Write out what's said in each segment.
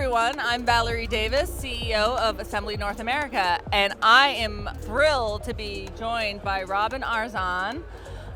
everyone. I'm Valerie Davis, CEO of Assembly North America, and I am thrilled to be joined by Robin Arzón.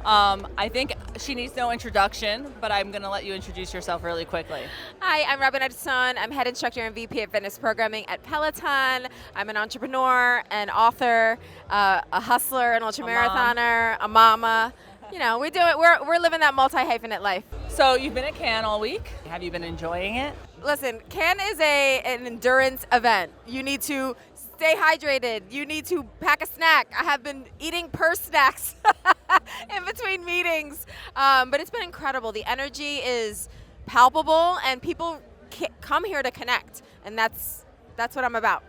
I think she needs no introduction, but I'm going to let you introduce yourself really quickly. Hi, I'm Robin Arzón. I'm head instructor and VP of fitness programming at Peloton. I'm an entrepreneur, an author, a hustler, an ultramarathoner, a mama. You know, we do it. We're living that multi-hyphenate life. So you've been at Cannes all week. Have you been enjoying it? Listen, Cannes is an endurance event. You need to stay hydrated. You need to pack a snack. I have been eating purse snacks in between meetings, but it's been incredible. The energy is palpable, and people come here to connect, and that's what I'm about.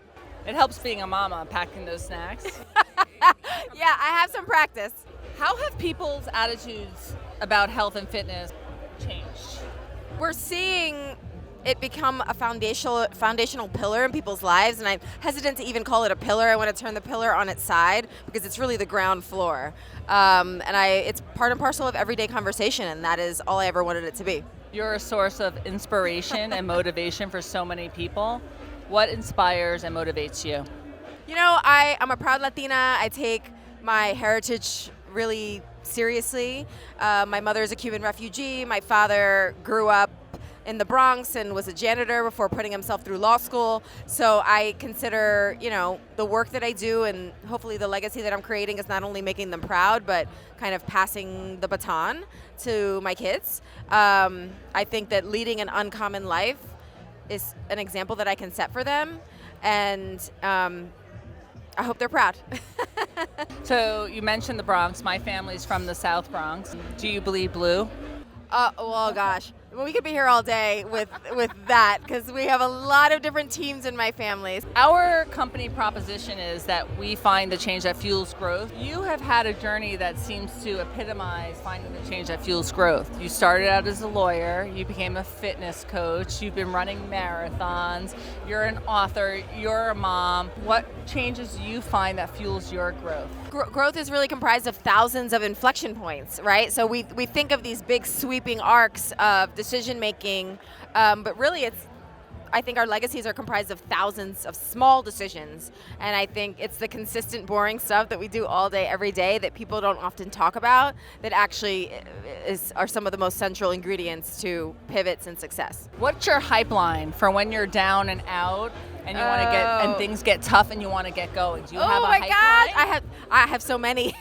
It helps being a mama, packing those snacks. Yeah, I have some practice. How have people's attitudes about health and fitness changed? We're seeing it become a foundational pillar in people's lives, and I'm hesitant to even call it a pillar. I want to turn the pillar on its side because it's really the ground floor. It's part and parcel of everyday conversation, and that is all I ever wanted it to be. You're a source of inspiration and motivation for so many people. What inspires and motivates you? You know, I'm a proud Latina. I take my heritage really seriously. My mother is a Cuban refugee. My father grew up in the Bronx and was a janitor before putting himself through law school. So I consider, the work that I do and hopefully the legacy that I'm creating is not only making them proud, but kind of passing the baton to my kids. I think that leading an uncommon life is an example that I can set for them, and I hope they're proud. So you mentioned the Bronx. My family's from the South Bronx. Do you bleed blue? Well, gosh. Well, we could be here all day with that because we have a lot of different teams in my family. Our company proposition is that we find the change that fuels growth. You have had a journey that seems to epitomize finding the change that fuels growth. You started out as a lawyer, you became a fitness coach, you've been running marathons, you're an author, you're a mom. What changes do you find that fuels your growth? Growth is really comprised of thousands of inflection points, right? So we think of these big sweeping arcs of decision making, but really I think our legacies are comprised of thousands of small decisions, and I think it's the consistent boring stuff that we do all day every day that people don't often talk about that actually are some of the most central ingredients to pivots and success. What's your hype line for when you're down and out and you want to get and things get tough and you want to get going? Do you have a hype line? I have so many.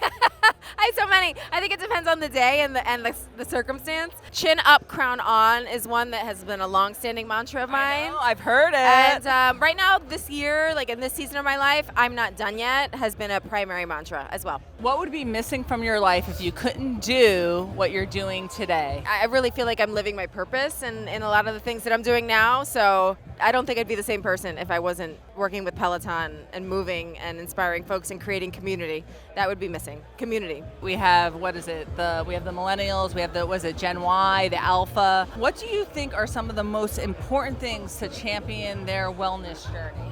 I have so many. I think it depends on the day and the circumstance. Chin up, crown on is one that has been a long-standing mantra of mine. I know, I've heard it. And right now, this year, like in this season of my life, I'm not done yet, has been a primary mantra as well. What would be missing from your life if you couldn't do what you're doing today? I really feel like I'm living my purpose in a lot of the things that I'm doing now. So I don't think I'd be the same person if I wasn't working with Peloton and moving and inspiring folks and creating community. That would be missing. Community. We have, we have the millennials, we have Gen Y, the alpha. What do you think are some of the most important things to champion their wellness journey?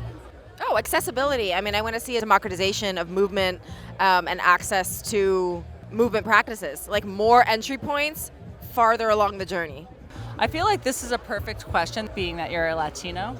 Oh, accessibility. I mean, I want to see a democratization of movement and access to movement practices, like more entry points farther along the journey. I feel like this is a perfect question, being that you're a Latino.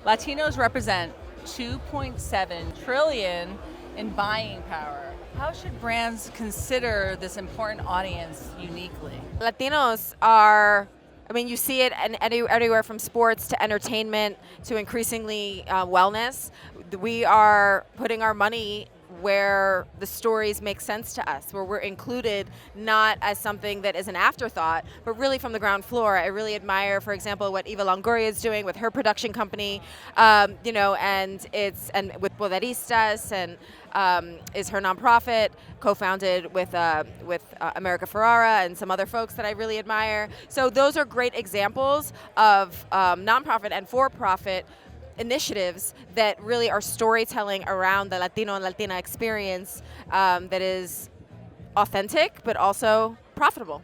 Latinos represent 2.7 trillion in buying power. How should brands consider this important audience uniquely? Latinos are, you see it everywhere from sports to entertainment to increasingly wellness. We are putting our money where the stories make sense to us, where we're included not as something that is an afterthought, but really from the ground floor. I really admire, for example, what Eva Longoria is doing with her production company, and with Poderistas, and is her nonprofit, co-founded with America Ferrara and some other folks that I really admire. So those are great examples of nonprofit and for-profit initiatives that really are storytelling around the Latino and Latina experience that is authentic, but also profitable.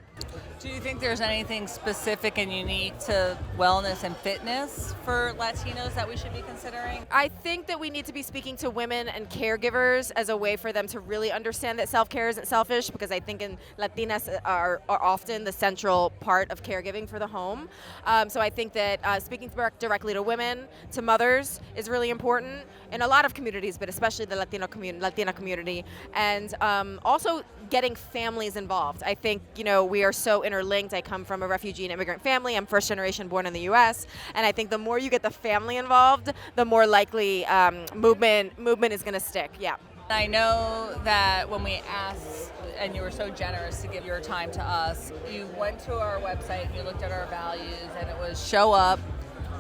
Do you think there's anything specific and unique to wellness and fitness for Latinos that we should be considering? I think that we need to be speaking to women and caregivers as a way for them to really understand that self-care isn't selfish, because I think Latinas are often the central part of caregiving for the home. So I think that speaking directly to women, to mothers, is really important in a lot of communities, but especially the Latina community. And also getting families involved. I think, we are so interlinked. I come from a refugee and immigrant family. I'm first generation born in the U.S. And I think the more you get the family involved, the more likely movement is going to stick. Yeah. I know that when we asked, and you were so generous to give your time to us, you went to our website and you looked at our values, and it was show up,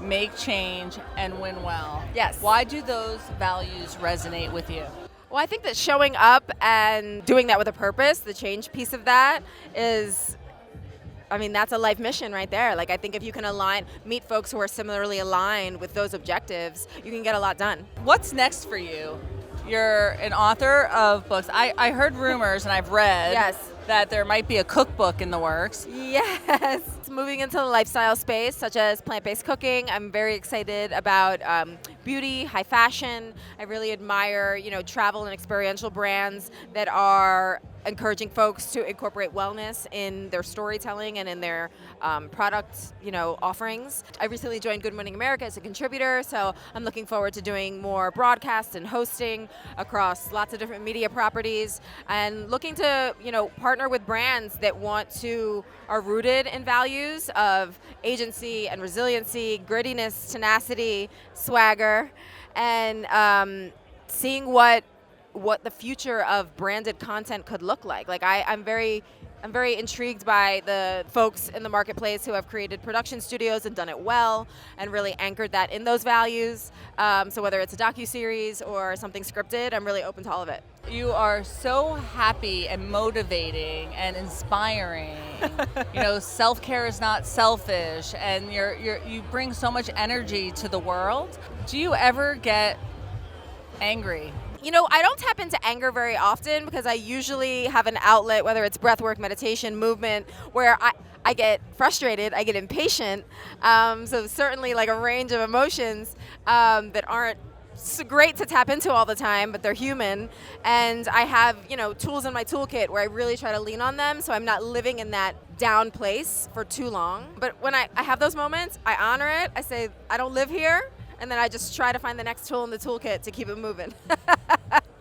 make change, and win well. Yes. Why do those values resonate with you? Well, I think that showing up and doing that with a purpose, the change piece of that is, that's a life mission right there. Like, I think if you can meet folks who are similarly aligned with those objectives, you can get a lot done. What's next for you? You're an author of books. I heard rumors, and I've read that there might be a cookbook in the works. Yes. Moving into the lifestyle space, such as plant-based cooking. I'm very excited about beauty, high fashion. I really admire, travel and experiential brands that are encouraging folks to incorporate wellness in their storytelling and in their product, offerings. I recently joined Good Morning America as a contributor, so I'm looking forward to doing more broadcasts and hosting across lots of different media properties, and looking to, partner with brands that are rooted in values of agency and resiliency, grittiness, tenacity, swagger, and seeing what the future of branded content could look like. Like, I'm very intrigued by the folks in the marketplace who have created production studios and done it well and really anchored that in those values. So whether it's a docuseries or something scripted, I'm really open to all of it. You are so happy and motivating and inspiring. Self-care is not selfish, and you bring so much energy to the world. Do you ever get angry? I don't tap into anger very often because I usually have an outlet, whether it's breathwork, meditation, movement, where I get frustrated, I get impatient. So certainly like a range of emotions that aren't so great to tap into all the time, but they're human. And I have, tools in my toolkit where I really try to lean on them, so I'm not living in that down place for too long. But when I have those moments, I honor it. I say, I don't live here. And then I just try to find the next tool in the toolkit to keep it moving.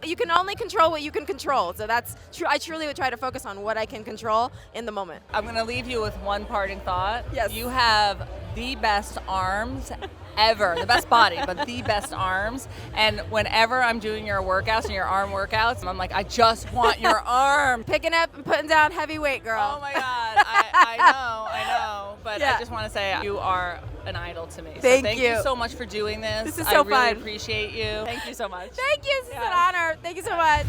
You can only control what you can control. So that's true. I truly would try to focus on what I can control in the moment. I'm going to leave you with one parting thought. Yes. You have the best arms ever. The best body, but the best arms. And whenever I'm doing your workouts and your arm workouts, I'm like, I just want your arm. Picking up and putting down heavy weight, girl. Oh my God. I know. But yeah. I just want to say you are an idol to me. Thank you so much for doing this. This is so fun. I really appreciate you. Thank you so much. Thank you. This is an honor. Thank you so much.